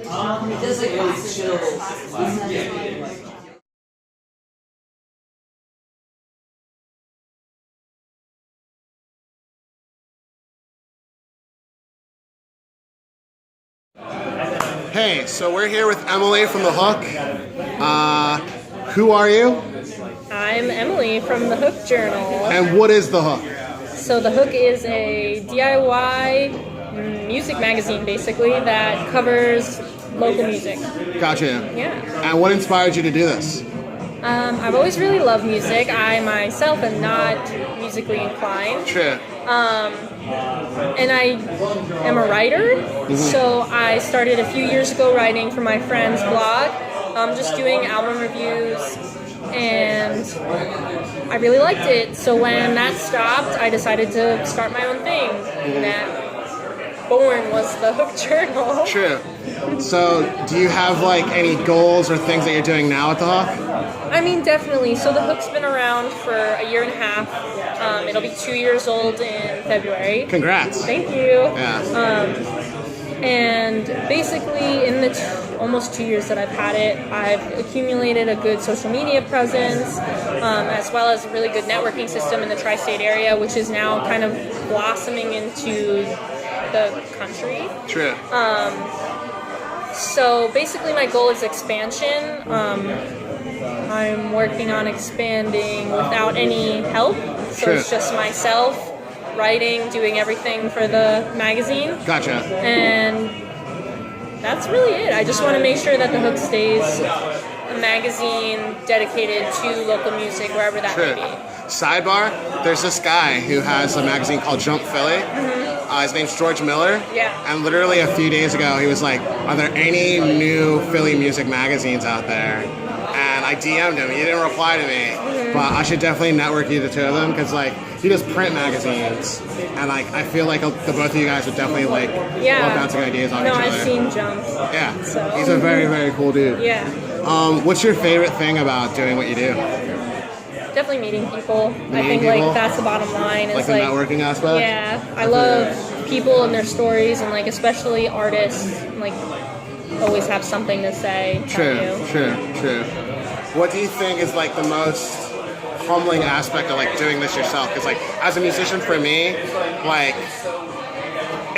Hey, so we're here with Emily from The Hook. Who are you? I'm Emily from The Hook Journal. And what is The Hook? So The Hook is a DIY music magazine, basically, that covers local music. Gotcha. Yeah. And what inspired you to do this? I've always really loved music. I myself am not musically inclined. Sure. And I am a writer, so I started a few years ago writing for my friend's blog, just doing album reviews, and I really liked it. So when that stopped, I decided to start my own thing, and that born was the Hook Journal. Sure. So do you have like any goals or things that you're doing now at The Hook? I mean, definitely. So The Hook's been around for a year and a half. It'll be 2 years old in February. Congrats. Thank you. Yeah. And basically, in the almost 2 years that I've had it, I've accumulated a good social media presence, as well as a really good networking system in the tri-state area, which is now kind of blossoming into the country. True. So basically, my goal is expansion. I'm working on expanding without any help, so Sure. It's just myself writing, doing everything for the magazine. Gotcha. And that's really it. I just want to make sure that The Hook stays a magazine dedicated to local music, wherever that Sure. may be. Sidebar, there's this guy who has a magazine called Jump Philly. His name's George Miller. Yeah. And literally a few days ago, he was like, are there any new Philly music magazines out there? And I DM'd him. He didn't reply to me. But I should definitely network you the two of them, because like he does print magazines, and like I feel like the both of you guys would definitely like love bouncing ideas on each other. No, I've seen Jump. Yeah. So. He's a very, very cool dude. Yeah. What's your favorite thing about doing what you do? Definitely meeting people. I think people? like that's the bottom line. Like Is the networking aspect? Yeah, I love people and their stories, and like especially artists, like always have something to say. True, tell you. true. What do you think is like the most humbling aspect of like doing this yourself? Because like as a musician, for me, like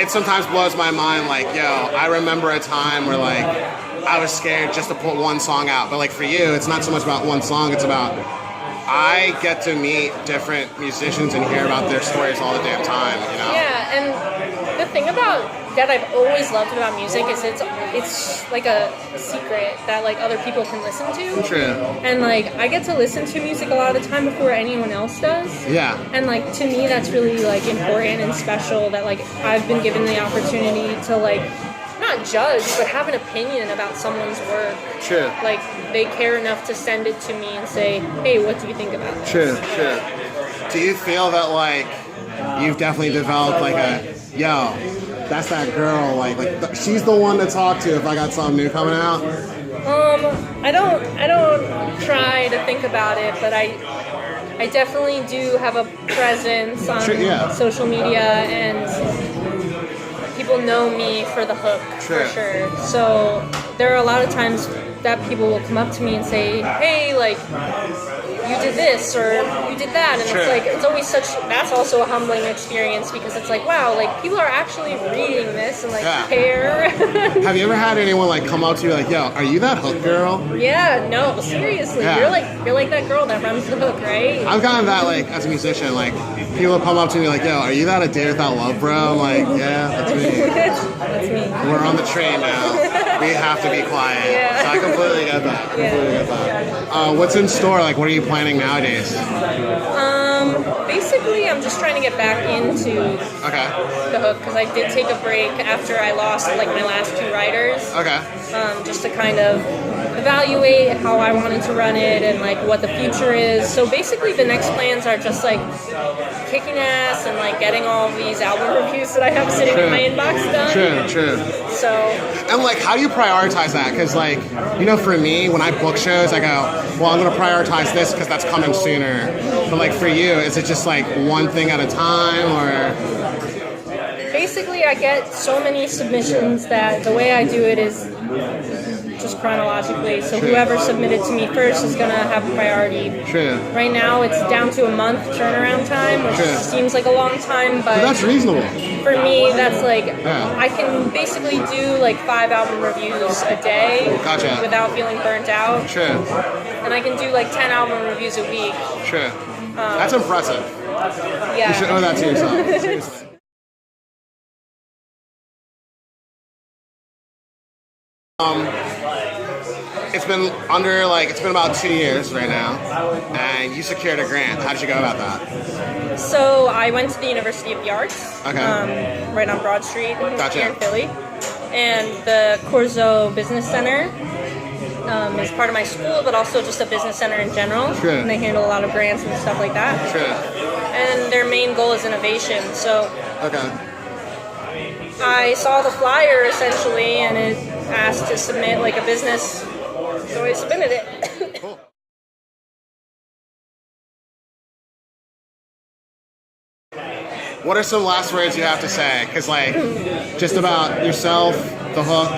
it sometimes blows my mind. Like, yo, I remember a time where like I was scared just to put one song out, but like for you, it's not so much about one song. It's about I get to meet different musicians and hear about their stories all the damn time. You know? Yeah, and the thing about that I've always loved about music is it's like a secret that like other people can listen to. True. And like I get to listen to music a lot of the time before anyone else does. Yeah. And like to me that's really like important and special that like I've been given the opportunity to like not judge but have an opinion about someone's work. True. Like they care enough to send it to me and say, hey, what do you think about this? True. Do you feel that like you've definitely developed like a that's that girl, like she's the one to talk to if I got something new coming out? I don't try to think about it, but I definitely do have a presence on social media, and people know me for The Hook, for sure. So there are a lot of times that people will come up to me and say, hey, like, you did this or you did that, and it's like it's always that's also a humbling experience, because it's like, wow, like people are actually reading this and like care. Have you ever had anyone like come up to you like, yo, are you that Hook girl? Yeah, no, seriously. You're like that girl that runs The Hook, right? I've gotten that like as a musician, like people come up to me like, yo, are you that A Day Without Love, bro? I'm like, yeah, that's me. That's me. We're on the train now. We have to be quiet. Yeah. So I completely get that. What's in store? Like, what are you planning nowadays? Basically, I'm just trying to get back into The Hook, because I did take a break after I lost like my last two writers. Just to kind of evaluate how I wanted to run it and like what the future is. So basically, the next plans are just like kicking ass and like getting all these album reviews that I have sitting in my inbox done. True. So. And like, how do you prioritize that? Because like, you know, for me, when I book shows, I go, well, I'm gonna prioritize this because that's coming sooner. But like for you, is it just like one thing at a time, or? basically, I get so many submissions that the way I do it is just chronologically. So whoever submitted to me first is gonna have priority. Sure. Right now, it's down to a month turnaround time, which seems like a long time, but that's reasonable. For me, that's like I can basically do like 5 album reviews a day without feeling burnt out. Sure. And I can do like 10 album reviews a week. Sure. That's impressive. Yeah. You should owe that to yourself. Seriously. It's been about 2 years right now, and you secured a grant. How did you go about that? So I went to the University of the Arts, right on Broad Street here in Philly, and the Corso Business Center is part of my school, but also just a business center in general. Sure. And they handle a lot of grants and stuff like that. Sure. And their main goal is innovation. So I saw the flyer essentially, and it asked to submit like a business. So I submitted it. Cool. What are some last words you have to say? Because like, just about yourself, the hook,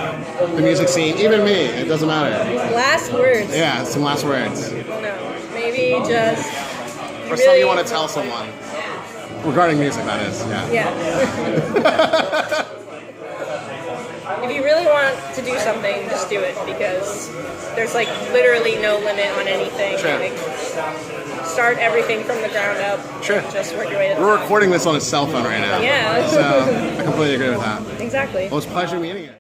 the music scene, even me, it doesn't matter. Last words? Yeah, some last words. No, maybe just... Or something you want to tell someone. Regarding music, that is, Yeah. If you really want to do something, just do it, because there's like literally no limit on anything. Sure. Like, start everything from the ground up. Sure. Just work your way to the We're top. recording this on a cell phone right now. Yeah. So I completely agree with that. Exactly. Well, it's a pleasure meeting you.